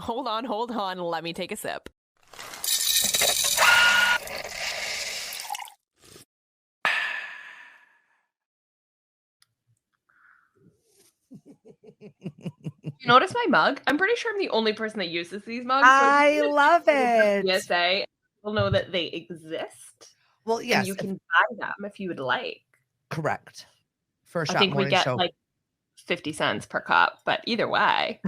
Hold on. Let me take a sip. You notice my mug? I'm pretty sure I'm the only person that uses these mugs. I love it. PSA, you'll know that they exist. Well, yes. And you can buy them if you would like. Correct. First I Shot think we Morning get Show. like 50 cents per cup, but either way.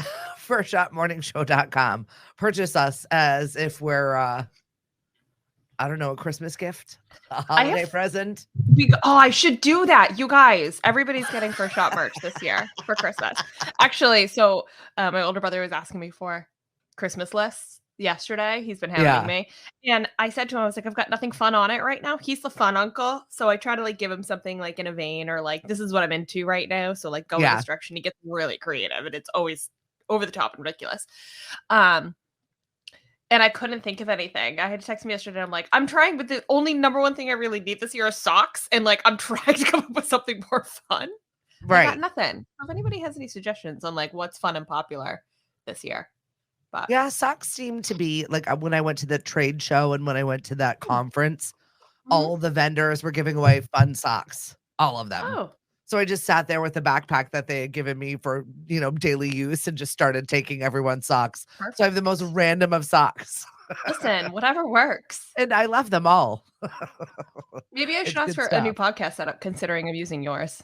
Firstshotmorningshow.com. Purchase us as if we're, I don't know, a Christmas gift, a holiday present. I should do that. You guys, everybody's getting First Shot merch this year for Christmas. Actually, so my older brother was asking me for Christmas lists yesterday. He's been hounding me. And I said to him, I was like, I've got nothing fun on it right now. He's the fun uncle. So I try to like give him something like in a vein or like, this is what I'm into right now. So like go in this direction. He gets really creative and it's always over the top and ridiculous. And I couldn't think of anything. I had to text me yesterday. I'm like, I'm trying, but the only number one thing I really need this year is socks. And like, I'm trying to come up with something more fun. Right. I got nothing. If anybody has any suggestions on like what's fun and popular this year. But yeah, socks seem to be like when I went to the trade show and when I went to that conference, all the vendors were giving away fun socks. All of them. Oh. So I just sat there with the backpack that they had given me for, daily use and just started taking everyone's socks. Perfect. So I have the most random of socks. Listen, whatever works. And I love them all. Maybe I should ask for a new podcast setup considering I'm using yours.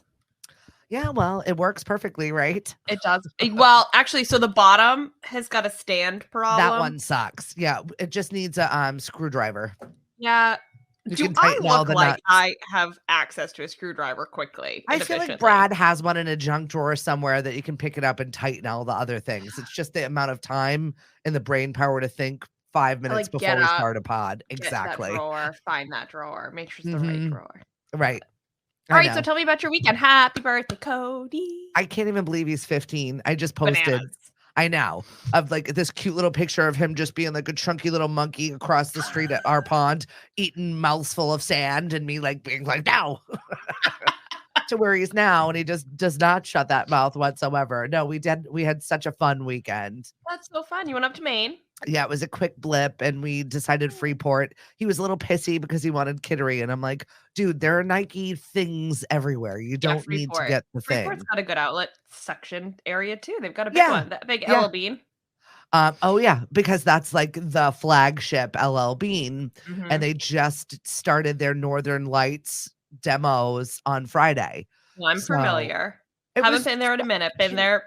Yeah, well, it works perfectly, right? It does. Well, actually, so the bottom has got a stand problem. That one sucks. Yeah, it just needs a screwdriver. Yeah. You Do can tighten I all look the like nuts. I have access to a screwdriver quickly? I feel like Brad has one in a junk drawer somewhere that you can pick it up and tighten all the other things. It's just the amount of time and the brain power to think 5 minutes before we start a pod. Exactly. Get that drawer, find that drawer, make sure it's the right drawer. Right. All right, so tell me about your weekend. Happy birthday, Cody. I can't even believe he's 15. I just posted. Bananas. I know, of like this cute little picture of him just being like a chunky little monkey across the street at our pond, eating mouthful of sand, and me like being like, no, to where he's now. And he just does not shut that mouth whatsoever. No, we had such a fun weekend. That's so fun. You went up to Maine. Yeah, it was a quick blip and we decided Freeport. He was a little pissy because he wanted Kittery. And I'm like, dude, there are Nike things everywhere. You don't need to get the thing. Freeport's got a good outlet section area too. They've got a big one, that big LL Bean. Oh yeah, because that's like the flagship LL Bean. And they just started their Northern Lights demos on Friday. Well, I'm familiar. Haven't been there in a minute. Been there.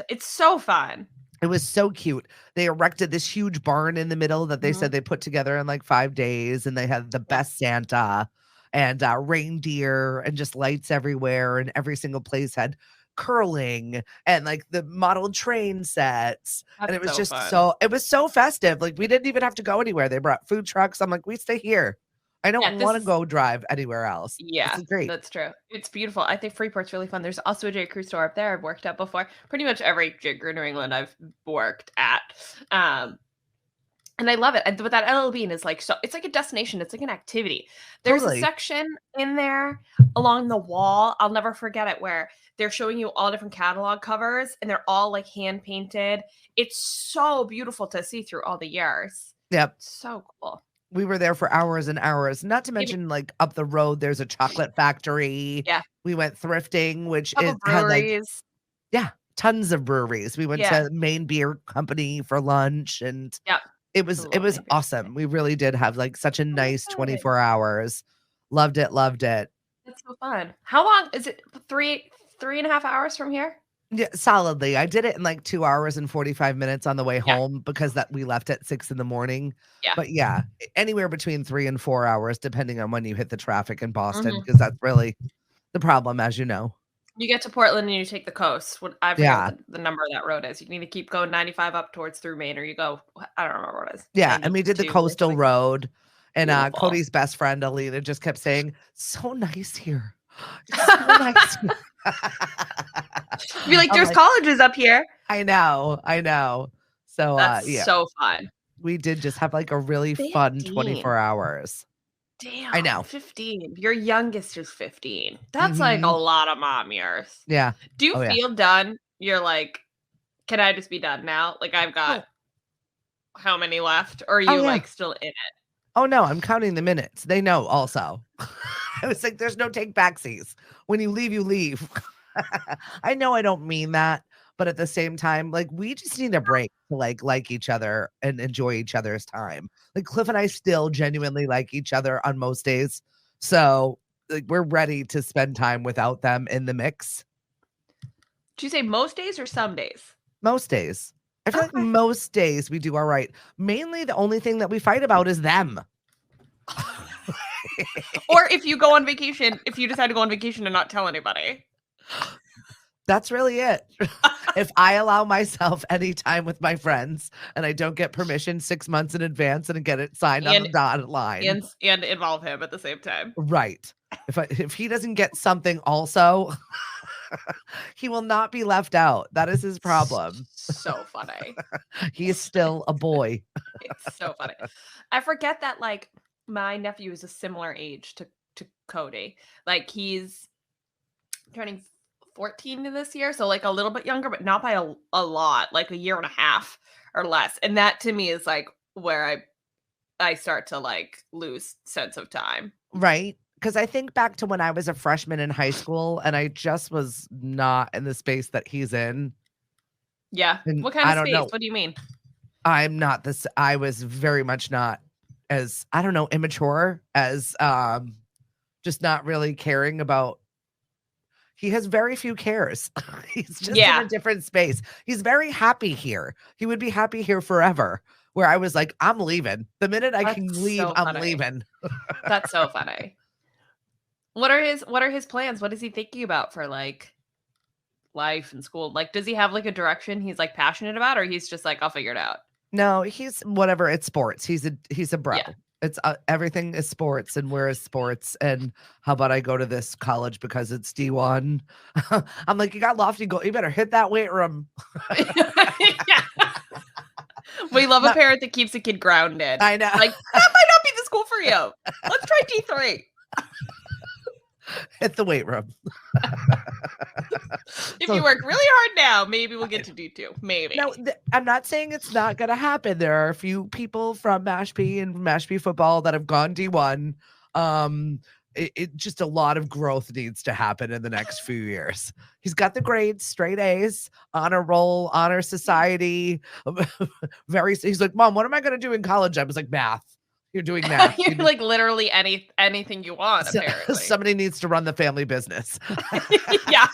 It's so fun. It was so cute. They erected this huge barn in the middle that they said they put together in like 5 days, and they had the best Santa and reindeer and just lights everywhere, and every single place had curling and like the model train sets. And it was it was so festive. Like we didn't even have to go anywhere. They brought food trucks. I'm like, we stay here. I don't want to go drive anywhere else. Yeah, great. That's true. It's beautiful. I think Freeport's really fun. There's also a J. Crew store up there I've worked at before. Pretty much every J. Crew New England I've worked at. And I love it. But that LL Bean is like, so it's like a destination. It's like an activity. There's a section in there along the wall. I'll never forget it, where they're showing you all different catalog covers and they're all like hand painted. It's so beautiful to see through all the years. Yep. So cool. We were there for hours and hours, not to mention like up the road, there's a chocolate factory. Yeah. We went thrifting, which is breweries. Tons of breweries. We went to Maine Beer Company for lunch, and it was awesome. We really did have like such a nice 24 hours. Loved it. That's so fun. How long is it? 3.5 hours from here? Yeah, solidly. I did it in like 2 hours and 45 minutes on the way home because we left at 6 a.m. Yeah. But anywhere between 3 and 4 hours, depending on when you hit the traffic in Boston, because that's really the problem, as you know. You get to Portland and you take the coast. I forget the number of that road is. You need to keep going 95 up towards through Maine, or you go, I don't remember what it is. Yeah, and we did the coastal road. And Cody's best friend, Alina, just kept saying, so nice here. It's so nice here. Be like, there's colleges up here. I know. So that's so fun. We did just have like a really fun 24 hours. Damn. I know. 15. Your youngest is 15. That's like a lot of mom years. Yeah. Do you feel done? You're like, can I just be done now? Like I've got how many left? Or are Oh, you yeah. like still in it? Oh, no, I'm counting the minutes. They know also. I was like, there's no take backsies. When you leave, you leave. I know I don't mean that, but at the same time, like we just need a break to like each other and enjoy each other's time. Like Cliff and I still genuinely like each other on most days. So like we're ready to spend time without them in the mix. Do you say most days or some days? Most days. I feel like Okay. most days we do all right. Mainly the only thing that we fight about is them. Or if you go on vacation, if you decide to go on vacation and not tell anybody. That's really it. If I allow myself any time with my friends and I don't get permission 6 months in advance and get it signed on the dotted line. And involve him at the same time. Right. If he doesn't get something also, he will not be left out. That is his problem. So funny. He is still a boy. It's so funny. I forget that like my nephew is a similar age to Cody. Like he's turning 14 this year, so like a little bit younger, but not by a lot, like a year and a half or less. And that to me is like where I start to like lose sense of time. Right. Because I think back to when I was a freshman in high school and I just was not in the space that he's in. Yeah. And What kind I of don't space? know. What do you mean? I'm not this. I was very much not as, I don't know, immature as just not really caring about. He has very few cares. He's just in a different space. He's very happy here. He would be happy here forever. Where I was like, I'm leaving. The minute I can leave, so I'm funny. leaving. That's so funny. What are his plans? What is he thinking about for like life and school? Like, does he have like a direction he's like passionate about, or he's just like, I'll figure it out? No, he's whatever. It's sports. He's a bro. Yeah. It's everything is sports, and where is sports? And how about I go to this college because it's D1? I'm like, you got lofty goal. You better hit that weight room. Yeah. We love a parent that keeps a kid grounded. I know. Like, that might not be the school for you. Let's try D3. Hit the weight room. If you work really hard now, maybe we'll get to D2. Maybe. No, I'm not saying it's not going to happen. There are a few people from Mashpee and Mashpee football that have gone D1. It just a lot of growth needs to happen in the next few years. He's got the grades, straight A's, honor roll, honor society. He's like, Mom, what am I going to do in college? I was like, math. You're doing math. You're like literally anything you want, apparently. Somebody needs to run the family business. Yeah.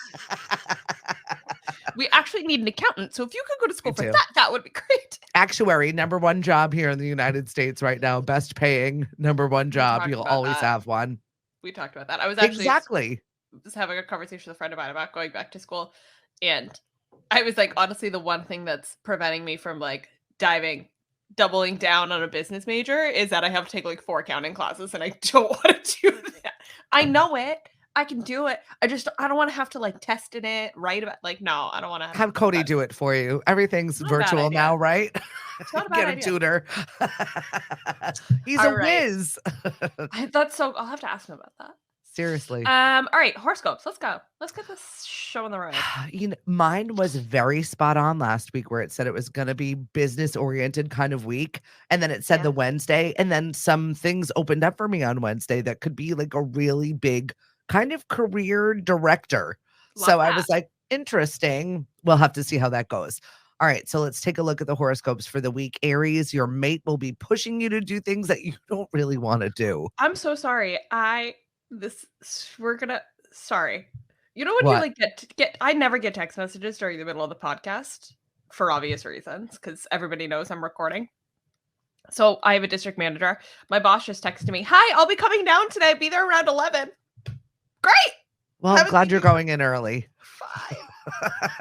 We actually need an accountant. So if you could go to school for that would be great. Actuary, #1 job here in the United States right now. Best paying #1 job. You'll always have one. We talked about that. I was actually just having a conversation with a friend of mine about going back to school. And I was like, honestly, the one thing that's preventing me from like doubling down on a business major is that I have to take like 4 accounting classes, and I don't want to do that. I know it. I can do it. I don't want to have to like test in it, write about no, I don't want to have Cody do it for you. Everything's virtual now, right? It's not a bad idea. Tutor. He's all a whiz. That's so I'll have to ask him about that. Seriously. All right, horoscopes. Let's go. Let's get this show on the road. Mine was very spot on last week, where it said it was going to be business oriented kind of week, and then it said the Wednesday, and then some things opened up for me on Wednesday that could be like a really big kind of career director. I was like, interesting. We'll have to see how that goes. All right, so let's take a look at the horoscopes for the week. Aries, your mate will be pushing you to do things that you don't really want to do. I'm so sorry. Sorry. You know when you like get I never get text messages during the middle of the podcast for obvious reasons, because everybody knows I'm recording. So I have a district manager. My boss just texted me, "Hi, I'll be coming down today. Be there around 11." Great. Well, I'm glad you're going in early. Fine.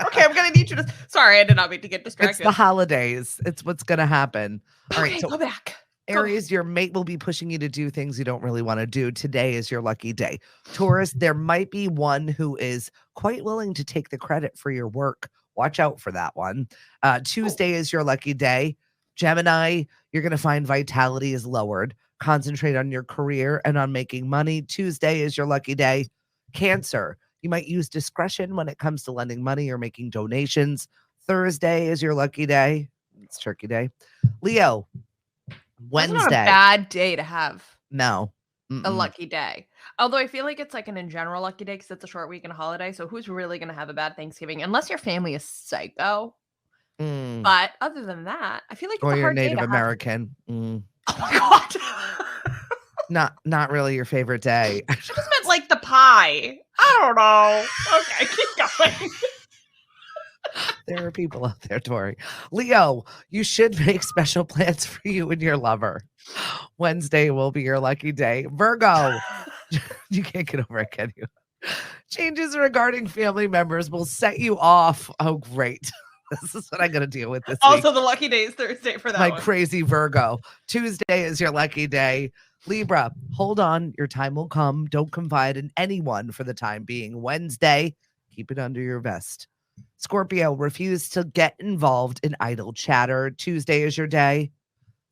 Okay, I'm gonna need you to. Sorry, I did not mean to get distracted. It's the holidays. It's what's gonna happen. All right, okay, so go back. Aries, your mate will be pushing you to do things you don't really want to do. Today is your lucky day. Taurus, there might be one who is quite willing to take the credit for your work. Watch out for that one. Tuesday is your lucky day. Gemini, you're going to find vitality is lowered. Concentrate on your career and on making money. Tuesday is your lucky day. Cancer, you might use discretion when it comes to lending money or making donations. Thursday is your lucky day. It's Turkey Day. Leo, That's not a Wednesday. bad day to have No. a lucky day. Although I feel like it's like an in general lucky day because it's a short week and a holiday. So who's really going to have a bad Thanksgiving? Unless your family is psycho. But other than that, I feel like it's Or a you're hard Native day to American. have. Oh my God. Not really your favorite day. I just meant like the pie. I don't know. Okay, keep going. There are people out there, Tori. Leo, you should make special plans for you and your lover. Wednesday will be your lucky day. Virgo, you can't get over it, can you? Changes regarding family members will set you off. Oh, great. This is what I'm going to deal with this week. Also, the lucky day is Thursday for that My one. crazy Virgo. Tuesday is your lucky day. Libra, hold on. Your time will come. Don't confide in anyone for the time being. Wednesday, keep it under your vest. Scorpio, refuse to get involved in idle chatter. Tuesday is your day.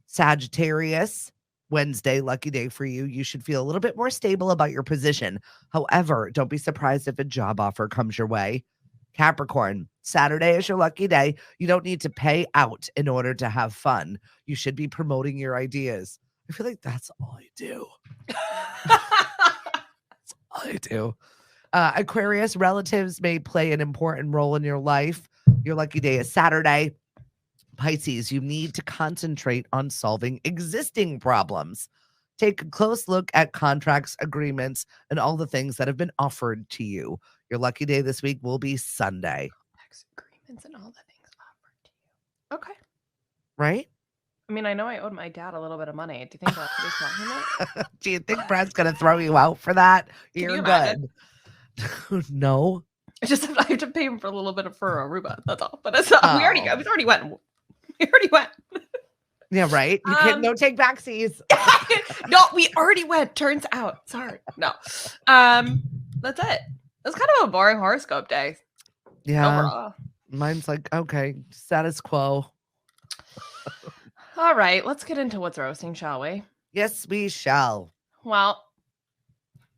Sagittarius, Wednesday, lucky day for you. You should feel a little bit more stable about your position. However, don't be surprised if a job offer comes your way. Capricorn, Saturday is your lucky day. You don't need to pay out in order to have fun. You should be promoting your ideas. I feel like that's all I do. That's all I do. Aquarius, relatives may play an important role in your life. Your lucky day is Saturday. Pisces, you need to concentrate on solving existing problems. Take a close look at contracts, agreements, and all the things that have been offered to you. Your lucky day this week will be Sunday. Contracts, agreements, and all the things offered to you. Okay. Right? I mean, I know I owed my dad a little bit of money. Do you think that's what he's talking about? Do you think Brad's going to throw you out for that? Can You're you good. No. I have to pay him for a little bit of for Aruba. That's all. But it's not, we already went. We already went. Yeah, right. You can't no take backsies. No, we already went. Turns out. Sorry. No. That's it. It's kind of a boring horoscope day. Yeah. Overall. Mine's like, okay, status quo. All right, let's get into what's roasting, shall we? Yes, we shall. Well,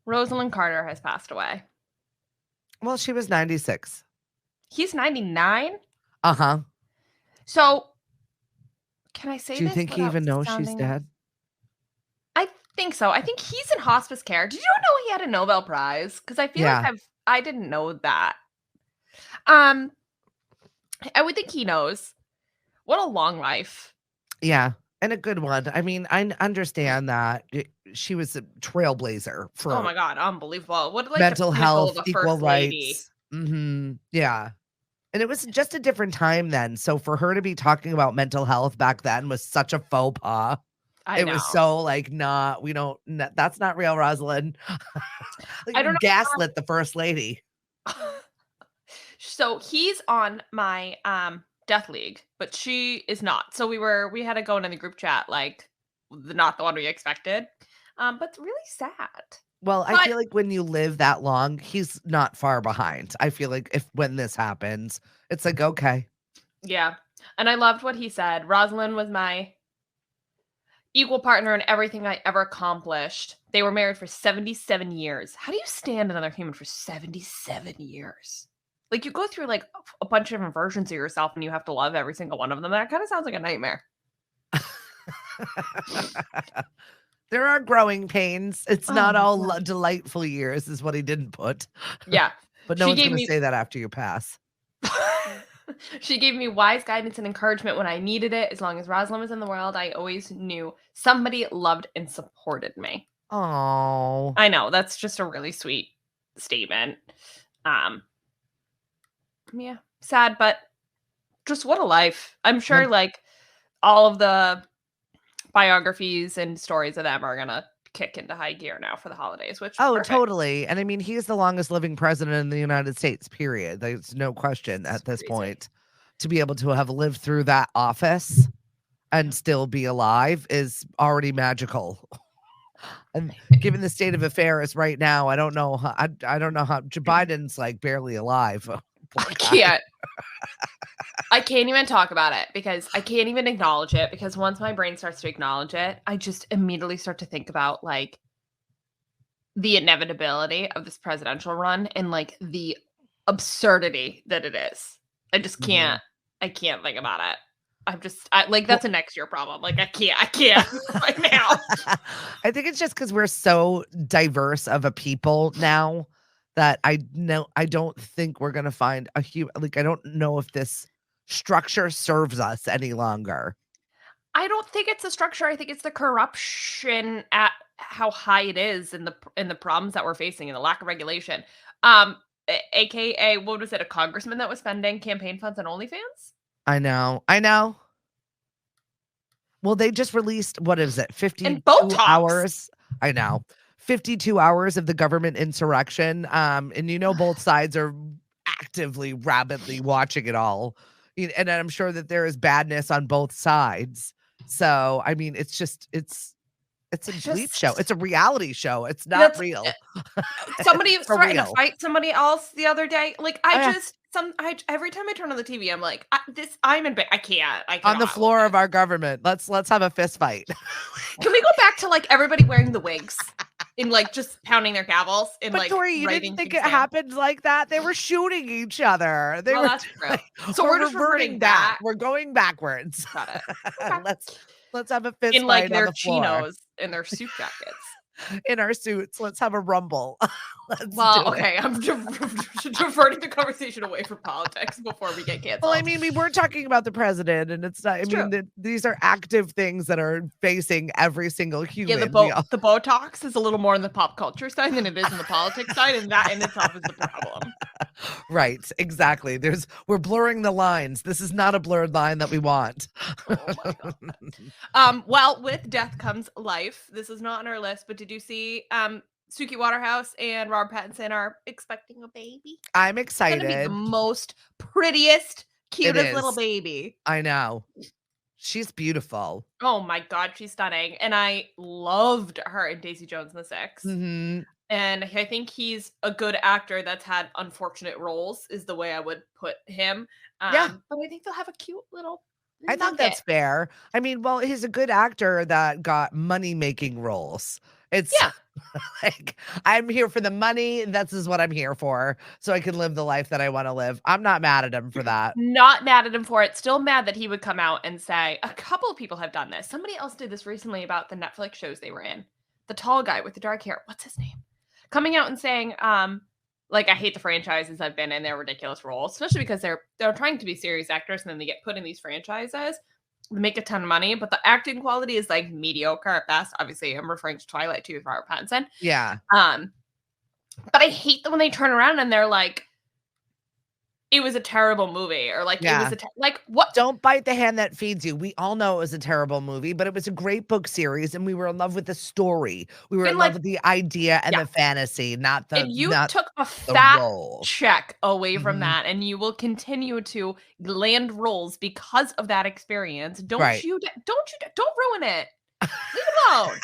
Rosalynn Carter has passed away. Well, she was 96. He's 99? Uh-huh. So, can I say Do you this think he without even knows she's sounding- dead? I think so. I think he's in hospice care. Did you know he had a Nobel Prize? Because I feel like I didn't know that. I would think he knows. What a long life. Yeah, and a good one. I mean, I understand that she was a trailblazer for Oh my God, unbelievable. What like mental the pinnacle health, of a equal first lady. rights. Yeah. And it was just a different time then. So for her to be talking about mental health back then was such a faux pas. I It know. was so like, nah, we don't, that's not real, Rosalynn. Like, I don't know. gaslit the first lady. So he's on my death league, but she is not. So we had to go in the group chat, like not the one we expected. But it's really sad. Well, I feel like when you live that long, he's not far behind. I feel like when this happens, it's like, okay. Yeah. And I loved what he said. Rosalynn was my equal partner in everything I ever accomplished. They were married for 77 years. How do you stand another human for 77 years? Like you go through like a bunch of different versions of yourself and you have to love every single one of them. That kind of sounds like a nightmare. There are growing pains. It's not all delightful years, is what he didn't put. Yeah. But no one's going to say that after you pass. She gave me wise guidance and encouragement when I needed it. As long as Rosalynn was in the world, I always knew somebody loved and supported me. Oh, I know. That's just a really sweet statement. Yeah, sad, but just what a life. I'm sure like all of the biographies and stories of them are gonna kick into high gear now for the holidays, which perfect. Totally. And I mean, he's the longest living president in the United States, period. There's no question at this point. To be able to have lived through that office and still be alive is already magical. And given the state of affairs right now, I don't know how Joe Biden's like barely alive. I can't. I can't even talk about it because I can't even acknowledge it, because once my brain starts to acknowledge it, I just immediately start to think about like the inevitability of this presidential run and like the absurdity that it is. I just can't. I can't think about it. that's a next year problem. Like I can't right now. I think it's just because we're so diverse of a people now that I don't think we're gonna find a like I don't know if this structure serves us any longer. I don't think it's the structure. I think it's the corruption at how high it is and the problems that we're facing and the lack of regulation. AKA, what was it? A congressman that was spending campaign funds on OnlyFans? I know. Well, they just released, what is it, 52 Botox. hours? I know. 52 hours of the government insurrection. And both sides are actively, rapidly watching it all. And I'm sure that there is badness on both sides. So, I mean, it's a bleep show. It's a reality show. It's not real. Somebody was threatening to real. fight somebody else the other day. Like every time I turn on the TV, I'm like, I'm in bed. I can't. On the floor of our government. Let's have a fist fight. Can we go back to like everybody wearing the wigs and like just pounding their gavels and but like Tori, you didn't think it happened like that? They were shooting each other. That's true. So we're just reverting back. We're going backwards. Got it. Okay. Let's have a fist in like fight their on the floor. chinos and their suit jackets. In our suits, let's have a rumble. I'm diverting the conversation away from politics before we get canceled. Well, I mean, we were talking about the president, and it's not. These are active things that are facing every single human. Yeah, the Botox is a little more on the pop culture side than it is on the politics side, and that in itself is the problem. Right, exactly. We're blurring the lines. This is not a blurred line that we want. Oh my God. Well, with death comes life. This is not on our list, but did you see Suki Waterhouse and Robert Pattinson are expecting a baby? I'm excited. It's gonna be the most prettiest, cutest little baby. I know. She's beautiful. Oh my God, she's stunning. And I loved her in Daisy Jones and the Six. Mm-hmm. And I think he's a good actor that's had unfortunate roles, is the way I would put him. Yeah. But I think they'll have a cute little I think that's fair. I mean, well, he's a good actor that got money-making roles. It's like, I'm here for the money. This is what I'm here for. So I can live the life that I want to live. I'm not mad at him for that. Not mad at him for it. Still mad that he would come out and say, a couple of people have done this. Somebody else did this recently about the Netflix shows they were in. The tall guy with the dark hair. What's his name? Coming out and saying, like, I hate the franchises I've been in their ridiculous roles, especially because they're trying to be serious actors and then they get put in these franchises. They make a ton of money, but the acting quality is like mediocre at best. Obviously, I'm referring to Twilight too with Robert Pattinson. Yeah. But I hate that when they turn around and they're like, it was a terrible movie, or like, it was like, what? Don't bite the hand that feeds you. We all know it was a terrible movie, but it was a great book series, and we were in love with the story. We were in love with the idea and the fantasy, not the. And you took a fat check away from that, and you will continue to land roles because of that experience. Don't ruin it. Leave it alone.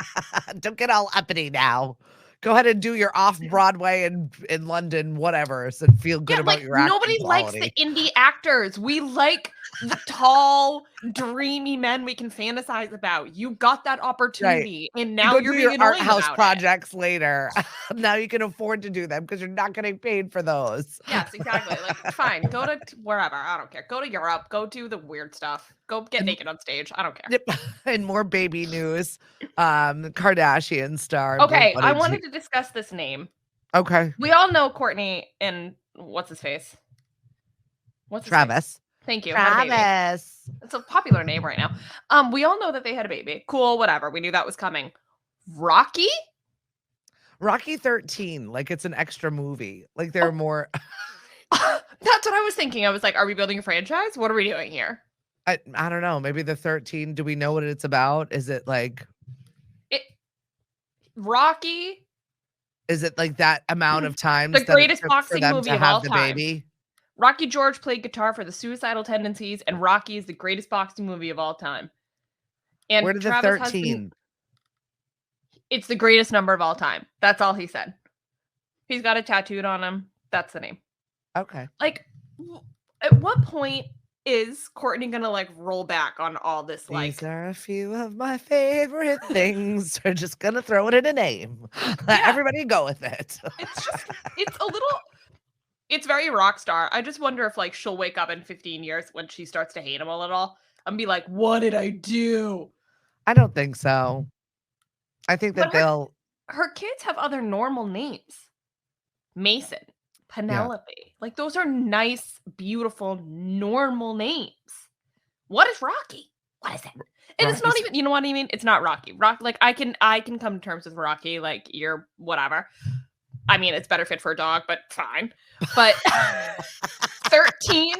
Don't get all uppity now. Go ahead and do your off-Broadway in London, whatever, so feel good about your acting nobody quality. Likes the indie actors. We like the tall, dreamy men we can fantasize about. You got that opportunity, and now you're being your art house about projects later. Now you can afford to do them because you're not getting paid for those. Yes, exactly. Like, fine, go to wherever. I don't care. Go to Europe. Go do the weird stuff. Go get naked on stage. I don't care. Yep. And more baby news. Kardashian star. Okay, I wanted to discuss this name. Okay. We all know Kourtney and what's his face? Travis. Thank you. Travis. It's a popular name right now. We all know that they had a baby. Cool, whatever. We knew that was coming. Rocky 13, like it's an extra movie. Like there are more. That's what I was thinking. I was like, are we building a franchise? What are we doing here? I don't know. Maybe the 13. Do we know what it's about? Is it like Rocky? Is it like that amount of times the greatest boxing movie of all time? Baby? Rocky George played guitar for the Suicidal Tendencies, and Rocky is the greatest boxing movie of all time. And where did the 13? It's the greatest number of all time. That's all he said. He's got it tattooed on him. That's the name. Okay. Like, at what point is Kourtney gonna like roll back on all this? Like, these are a few of my favorite things. We're just gonna throw it in a name. Let everybody go with it. It's very rock star. I just wonder if like she'll wake up in 15 years when she starts to hate him a little. and be like, what did I do? I don't think so. I think that But her kids have other normal names. Mason, Penelope. Like, those are nice, beautiful, normal names. What is Rocky? What is it? And it's not even, you know what I mean? It's not Rocky. Like, I can come to terms with Rocky. Like, you're whatever. I mean, it's better fit for a dog, but fine. But 13?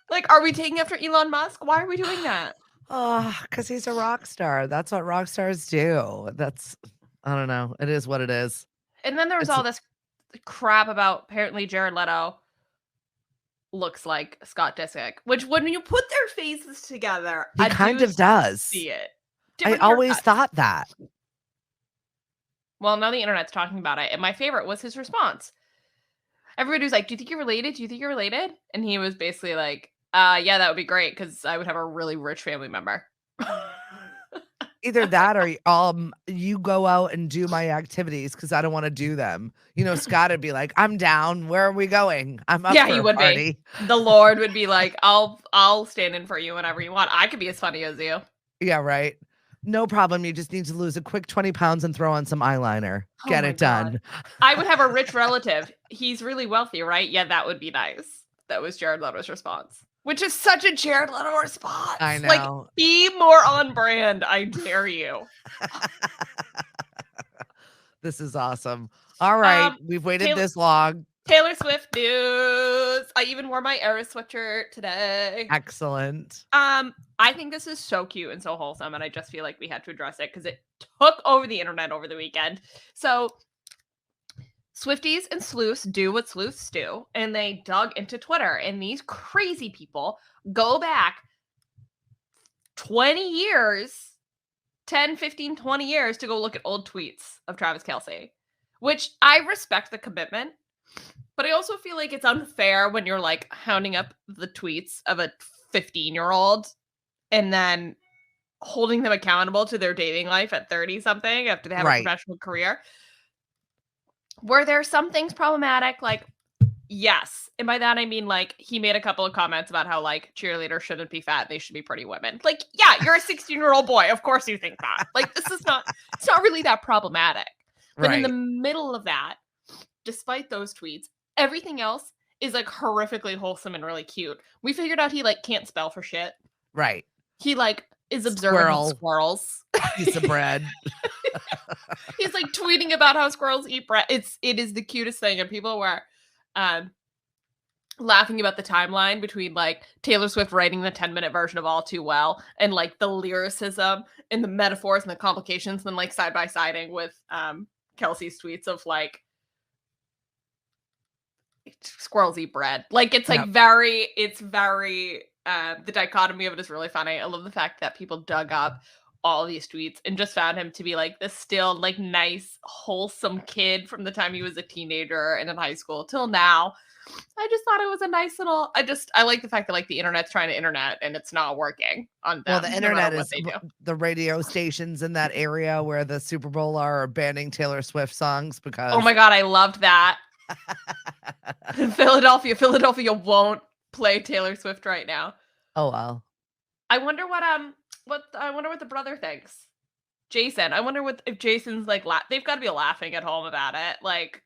Like, are we taking after Elon Musk? Why are we doing that? Oh, because he's a rock star. That's what rock stars do. I don't know. It is what it is. And then there was all this crap about apparently Jared Leto looks like Scott Disick, which when you put their faces together, he kind of does. See it. I always thought that. Well, now the internet's talking about it, and my favorite was his response. Everybody was like, "Do you think you're related? Do you think you're related?" And he was basically like, "Yeah, that would be great because I would have a really rich family member." Either that or you go out and do my activities because I don't want to do them. You know, Scott would be like, I'm down. Where are we going? I'm up for he would party. Be. The Lord would be like, I'll stand in for you whenever you want. I could be as funny as you. Yeah, right. No problem. You just need to lose a quick 20 pounds and throw on some eyeliner. Get it done. I would have a rich relative. He's really wealthy, right? Yeah, that would be nice. That was Jared Leto's response. Which is such a Jared Leto response. I know. Like, be more on brand. I dare you. This is awesome. All right. We've waited this long. Taylor Swift news. I even wore my Eras sweatshirt today. Excellent. I think this is so cute and so wholesome, and I just feel like we had to address it because it took over the internet over the weekend. So Swifties and sleuths do what sleuths do, and they dug into Twitter, and these crazy people go back 20 years, 10, 15, 20 years to go look at old tweets of Travis Kelce, which I respect the commitment, but I also feel like it's unfair when you're like hounding up the tweets of a 15-year-old and then holding them accountable to their dating life at 30-something after they have a professional career. Were there some things problematic? Like, yes. And by that, I mean, like, he made a couple of comments about how, like, cheerleaders shouldn't be fat. They should be pretty women. Like, yeah, you're a 16-year-old boy. Of course you think that. Like, it's not really that problematic. But in the middle of that, despite those tweets, everything else is, like, horrifically wholesome and really cute. We figured out he, like, can't spell for shit. Right. He, like, is observant of squirrels. Piece of bread. He's like tweeting about how squirrels eat bread. It is the cutest thing, and people were laughing about the timeline between like Taylor Swift writing the 10-minute version of All Too Well and like the lyricism and the metaphors and the complications, and then like side by siding with Kelsey's tweets of like squirrels eat bread. Like it's like very the dichotomy of it is really funny. I love the fact that people dug up all these tweets and just found him to be like this still like nice, wholesome kid from the time he was a teenager and in high school till now. I just thought it was a nice little, I like the fact that like the internet's trying to internet and it's not working on them. Well, the internet is the radio stations in that area where the Super Bowl are banning Taylor Swift songs because. Oh my God, I loved that. Philadelphia won't play Taylor Swift right now. Oh well. I wonder what the brother thinks. Jason. I wonder if Jason's like they've got to be laughing at home about it. Like,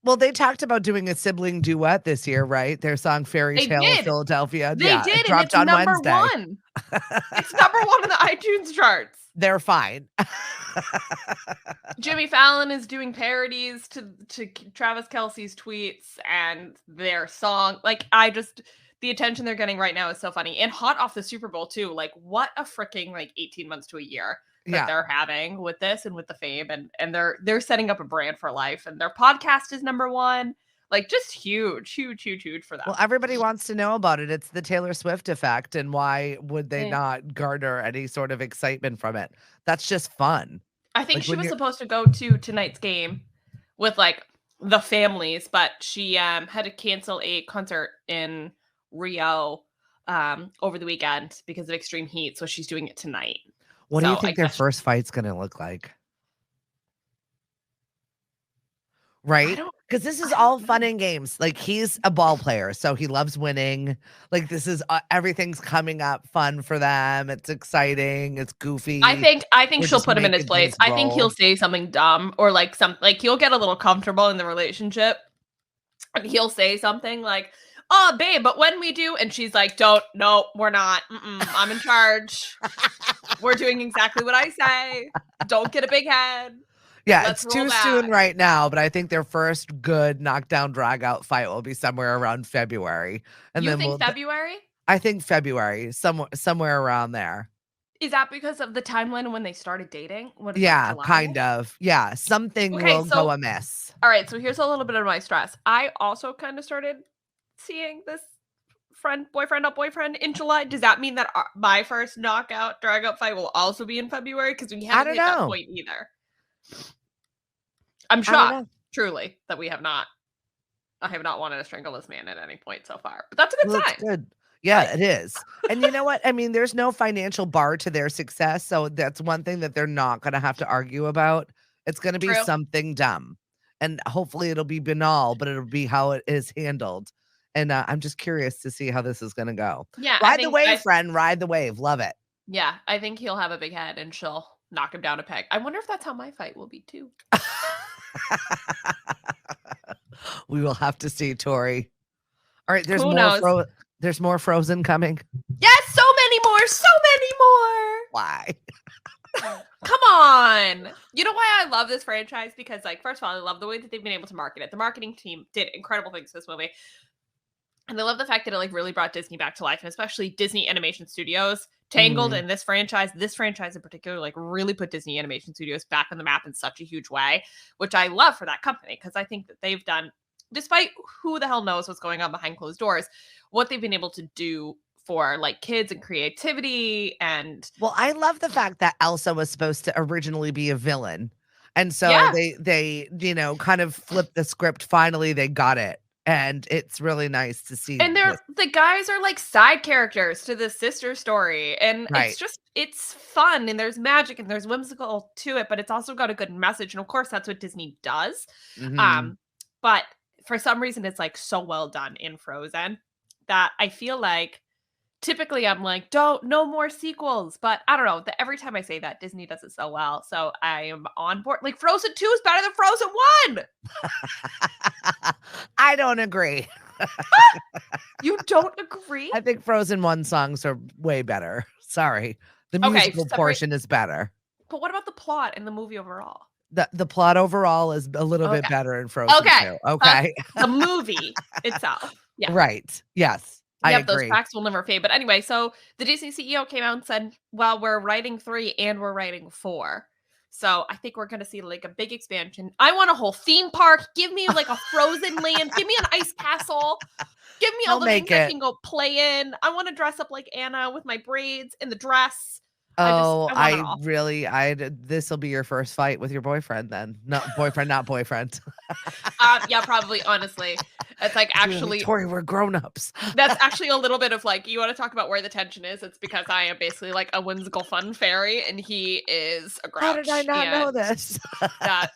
well, they talked about doing a sibling duet this year, right? Their song "Fairy Tale of Philadelphia." They did. It dropped on Wednesday. One. It's number one in the iTunes charts. They're fine. Jimmy Fallon is doing parodies to Travis Kelce's tweets and their song. Like, the attention they're getting right now is so funny. And hot off the Super Bowl, too. Like, what a freaking, like, 18 months to a year that they're having with this and with the fame. And they're setting up a brand for life. And their podcast is number one. Like, just huge for them. Well, everybody wants to know about it. It's the Taylor Swift effect. And why would they not garner any sort of excitement from it? That's just fun. I think she was supposed to go to tonight's game with, like, the families. But she had to cancel a concert in Rio over the weekend because of extreme heat. So she's doing it tonight. What do you think their first fight's going to look like? right? don't Because this is I all don't fun know. and games. Like, he's a ball player, so he loves winning. Like, this is everything's coming up fun for them. It's exciting. It's goofy. I think We're she'll just put him in his making place. things I think he'll roll. say something dumb or like he'll get a little comfortable in the relationship and he'll say something like, "Oh, babe, but when we do," and she's like, "Don't, no, we're not. I'm in charge. We're doing exactly what I say. Don't get a big head. Yeah, Let's it's roll too soon back." right now, but I think their first good knockdown drag out fight will be somewhere around February. And You then think February? I think February, somewhere around there. Is that because of the timeline when they started dating? What is like Yeah, July? kind of. Yeah, something Okay, will go so amiss. all right, so here's a little bit of my stress. I also kind of started seeing this boyfriend, not boyfriend in July. Does that mean that my first knockout drag out fight will also be in February? Because we I haven't don't hit that know. point either. I'm I don't shocked, know. truly, that we have not. I have not wanted to strangle this man at any point so far, but that's a good Well, it's sign, good. Yeah, right? it is. And you know what? I mean, there's no financial bar to their success, so that's one thing that they're not gonna have to argue about. It's gonna be True. something dumb, and hopefully it'll be banal, but it'll be how it is handled. And I'm just curious to see how this is gonna go. Yeah, Ride the wave, friend. Ride the wave. Love it. I think he'll have a big head and she'll knock him down a peg. I wonder if that's how my fight will be too. We will have to see, Tori. All right, Who knows? There's more Frozen coming. Yes, so many more, so many more. Why? Come on. You know why I love this franchise? Because, like, first of all, I love the way that they've been able to market it. The marketing team did incredible things for this movie. And I love the fact that it like really brought Disney back to life, and especially Disney Animation Studios. Tangled Mhm. in this franchise in particular, like really put Disney Animation Studios back on the map in such a huge way, which I love for that company because I think that they've done, despite who the hell knows what's going on behind closed doors, what they've been able to do for like kids and creativity and Well, I love the fact that Elsa was supposed to originally be a villain. And so yeah. they, kind of flipped the script. Finally, they got it. And it's really nice to see And this. the guys are like side characters to the sister story. And Right. it's fun and there's magic and there's whimsical to it, but it's also got a good message. And of course, that's what Disney does. Mhm. Um, but for some reason, it's like so well done in Frozen that I feel like typically I'm like, no more sequels. But I don't know. Every time I say that, Disney does it so well. So I am on board. Like Frozen 2 is better than Frozen 1. I don't agree. You don't agree? I think Frozen 1 songs are way better. Sorry. The Okay, musical separate. portion is better. But what about the plot and the movie overall? The plot overall is a little bit Okay. better in Frozen Okay. 2. Okay. The movie itself. Yeah. Right. Yes. I Yep, those agree. facts will never fade. But anyway, so the Disney CEO came out and said, well, we're writing 3 and we're writing 4. So I think we're going to see like a big expansion. I want a whole theme park. Give me like a frozen land. Give me an ice castle. Give me all I'll the make things I it. can go play in. I want to dress up like Anna with my braids and the dress. Oh, I want it all. this will be your first fight with your boyfriend then. Not boyfriend, not boyfriend. Yeah, probably, honestly. It's like actually Tori, we're grown-ups. that's actually a little bit of like, you want to talk about where the tension is? It's because I am basically like a whimsical fun fairy and he is a grouch. How did I not know And this? that's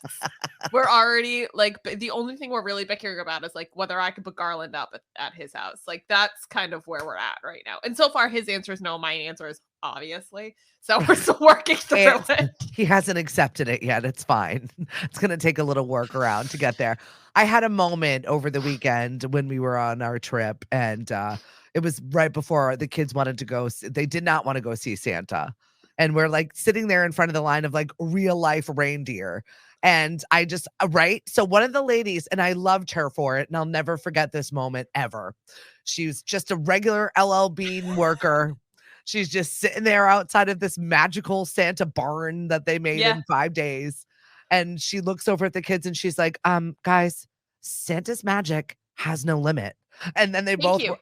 we're already like the only thing we're really bickering about is like whether I could put Garland up at his house. Like that's kind of where we're at right now. And so far his answer is no, my answer is obviously. So we're still working through it. He hasn't accepted it yet. It's fine. It's going to take a little workaround to get there. I had a moment over the weekend when we were on our trip, and it was right before the kids wanted to go. They did not want to go see Santa. And we're like sitting there in front of the line of like real life reindeer. And I just, right. So one of the ladies, and I loved her for it, and I'll never forget this moment ever. She was just a regular LL Bean worker. She's just sitting there outside of this magical Santa barn that they made in 5 days. And she looks over at the kids and she's like, guys, Santa's magic has no limit. And then they both were,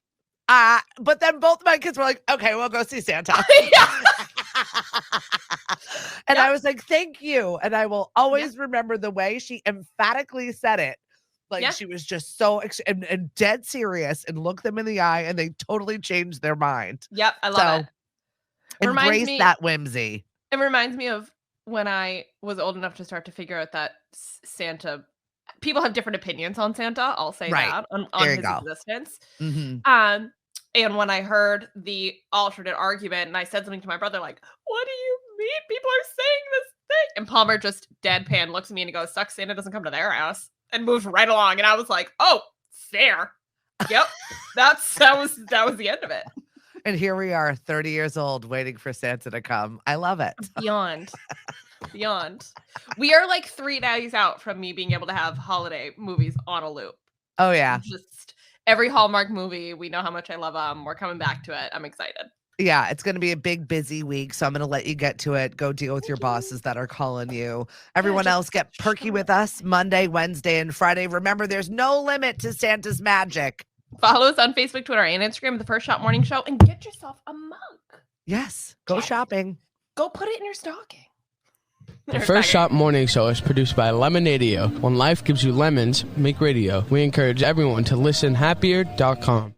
but then both my kids were like, okay, we'll go see Santa. And I was like, thank you. And I will always remember the way she emphatically said it. Like she was just so and dead serious and looked them in the eye and they totally changed their mind. Yep, I love it. Embrace that whimsy. It reminds me of when I was old enough to start to figure out that Santa people have different opinions on Santa. I'll say Right. that on There you his go. existence. Mhm. And when I heard the alternate argument, and I said something to my brother, like, "What do you mean? People are saying this thing?" And Palmer just deadpan looks at me and he goes, "Sucks Santa doesn't come to their house," and moves right along. And I was like, "Oh, fair. Yep, that was the end of it." And here we are, 30 years old, waiting for Santa to come. I love it. Beyond. We are like 3 days out from me being able to have holiday movies on a loop. Oh, yeah. Just every Hallmark movie. We know how much I love them. We're coming back to it. I'm excited. Yeah, it's going to be a big, busy week. So I'm going to let you get to it. Go deal with your bosses that are calling you. Everyone else, get perky with us Monday, Wednesday, and Friday. Remember, there's no limit to Santa's magic. Follow us on Facebook, Twitter, and Instagram, The First Shot Morning Show, and get yourself a mug. Yes, go shopping. Go put it in your stocking. The First Shot Morning Show is produced by Lemonadio. When life gives you lemons, make radio. We encourage everyone to listen happier.com.